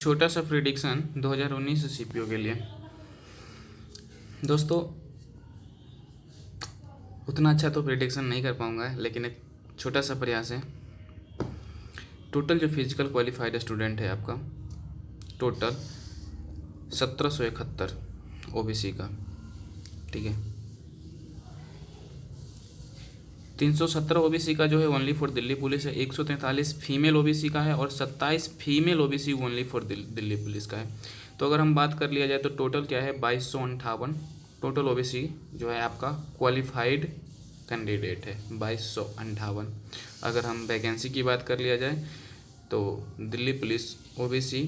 छोटा सा prediction 2019 CPO के लिए। दोस्तों उतना अच्छा तो प्रिडिक्शन नहीं कर पाऊँगा, लेकिन एक छोटा सा प्रयास है। टोटल जो फिजिकल क्वालिफाइड स्टूडेंट है आपका, टोटल 1771 ओबीसी का, ठीक है। 317 ओबीसी का जो है ओनली फॉर दिल्ली पुलिस है, 143 फीमेल ओबीसी का है और 27 female OBC only for Delhi police का है। तो अगर हम बात कर लिया जाए तो टोटल क्या है 2258 टोटल ओबीसी जो है आपका क्वालिफाइड कैंडिडेट है, 2258। अगर हम वैकेंसी की बात कर लिया जाए तो दिल्ली पुलिस ओबीसी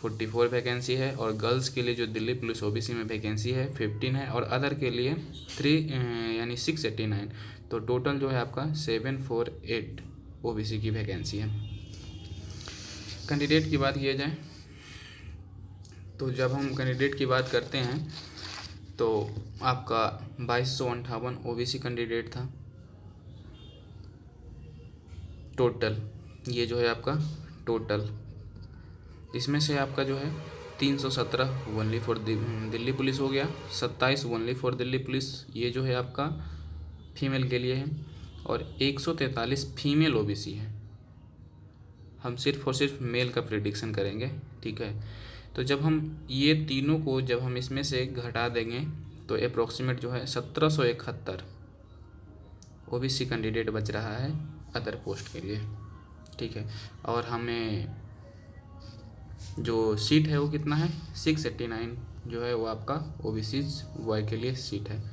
44 वैकेंसी है और गर्ल्स के लिए जो दिल्ली पुलिस ओबीसी में वैकेंसी है 15 है और अदर के लिए 3 यानी 689। तो टोटल जो है आपका 748 ओबीसी की वैकेंसी है। कैंडिडेट की बात किया जाए तो जब हम कैंडिडेट की बात करते हैं तो आपका 2258 ओबीसी कैंडिडेट था टोटल। ये जो है आपका टोटल, इसमें से आपका जो है 317 ओनली फॉर दिल्ली पुलिस हो गया, 27 ओनली फॉर दिल्ली पुलिस ये जो है आपका फीमेल के लिए है और 143 फीमेल ओबीसी है। हम सिर्फ और सिर्फ मेल का प्रिडिक्शन करेंगे, ठीक है। तो जब हम ये तीनों को जब हम इसमें से घटा देंगे तो अप्रोक्सीमेट जो है 1771 ओबीसी कैंडिडेट बच रहा है अदर पोस्ट के लिए, ठीक है। और हमें जो सीट है वो कितना है 689 जो है वो आपका ओबीसी बॉय के लिए सीट है।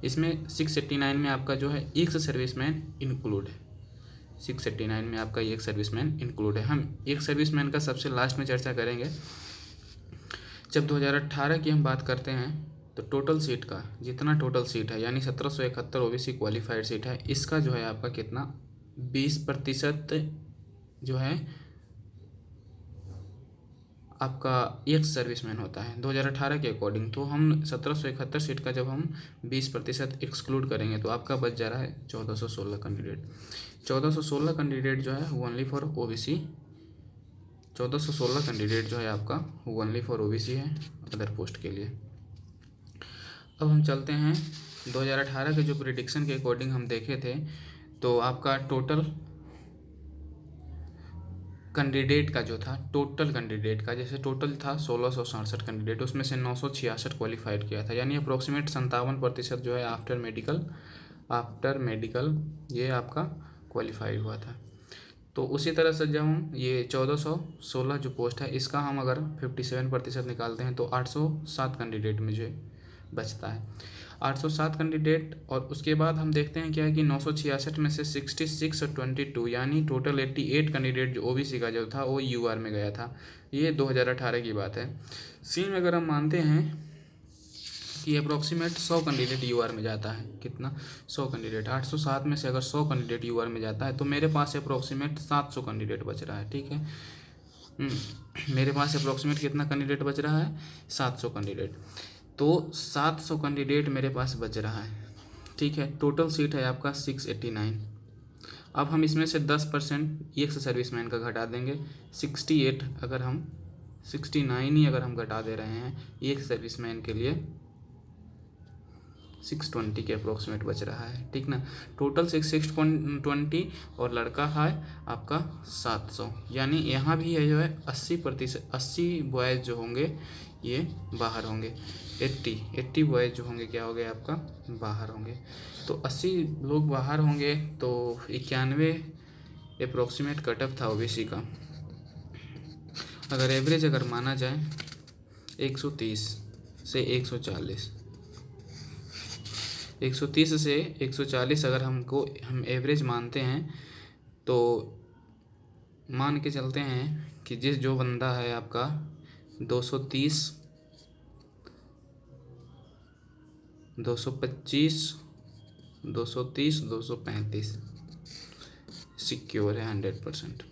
इसमें 689 में आपका जो है एक सर्विसमैन इंक्लूड है, 689 में आपका एक सर्विसमैन इंक्लूड है। हम एक सर्विसमैन का सबसे लास्ट में चर्चा करेंगे। जब 2018 की हम बात करते हैं तो टोटल सीट का जितना टोटल सीट है यानी 1771 ओबीसी क्वालिफाइड सीट है, इसका जो है आपका कितना 20% जो है आपका एक सर्विसमैन होता है 2018 के अकॉर्डिंग। तो हम 1771 सीट का जब हम 20% एक्सक्लूड करेंगे तो आपका बच जा रहा है 1416 कैंडिडेट। 1416 कैंडिडेट जो है ओनली फॉर ओबीसी, 1416 कैंडिडेट जो है आपका ओनली फॉर ओबीसी है अदर पोस्ट के लिए। अब हम चलते हैं 2018 के जो प्रिडिक्शन के अकॉर्डिंग हम देखे थे तो आपका टोटल कैंडिडेट का जो था, टोटल कैंडिडेट का जैसे टोटल था 1667 कैंडिडेट, उसमें से 966 क्वालिफाइड किया था, यानी अप्रोक्सीमेट 57% जो है आफ्टर मेडिकल ये आपका क्वालिफाई हुआ था। तो उसी तरह से जब हम ये 1416 जो पोस्ट है इसका हम अगर 57% निकालते हैं तो 807 कैंडिडेट में जो बचता है 807 कैंडिडेट। और उसके बाद हम देखते हैं क्या है कि 966 में से 66 और 22 यानी टोटल 88 कैंडिडेट जो ओबीसी का जो था वो यूआर में गया था। ये 2018 की बात है। सी में अगर हम मानते हैं कि अप्रोक्सीमेट 100 कैंडिडेट यूआर में जाता है, कितना 100 कैंडिडेट, 807 में से अगर 100 कैंडिडेट यूआर में जाता है तो मेरे पास अप्रोक्सीमेट 700 कैंडिडेट बच रहा है, ठीक है। मेरे पास अप्रोक्सीमेट कितना कैंडिडेट बच रहा है 700 कैंडिडेट। तो 700 कैंडिडेट मेरे पास बच रहा है, ठीक है। टोटल सीट है आपका 689। अब हम इसमें से 10% एक सर्विसमैन का घटा देंगे, 68 अगर हम 69 ही अगर हम घटा दे रहे हैं एक सर्विसमैन के लिए 620 के अप्रोक्सीमेट बच रहा है, ठीक ना। टोटल 620 और लड़का है आपका 700, यानी यहाँ भी है जो है 80% 80 बॉयज़ जो होंगे ये बाहर होंगे, 80 बॉयज़ जो होंगे क्या हो गया आपका बाहर होंगे। तो 80 लोग बाहर होंगे तो 91 अप्रोक्सीमेट कटअप था ओबीसी का। अगर एवरेज अगर माना जाए 130 से 140, 130 से 140 अगर हम एवरेज मानते हैं तो मान के चलते हैं कि जो बंदा है आपका 230, 225, 230, 235 सिक्योर है 100%।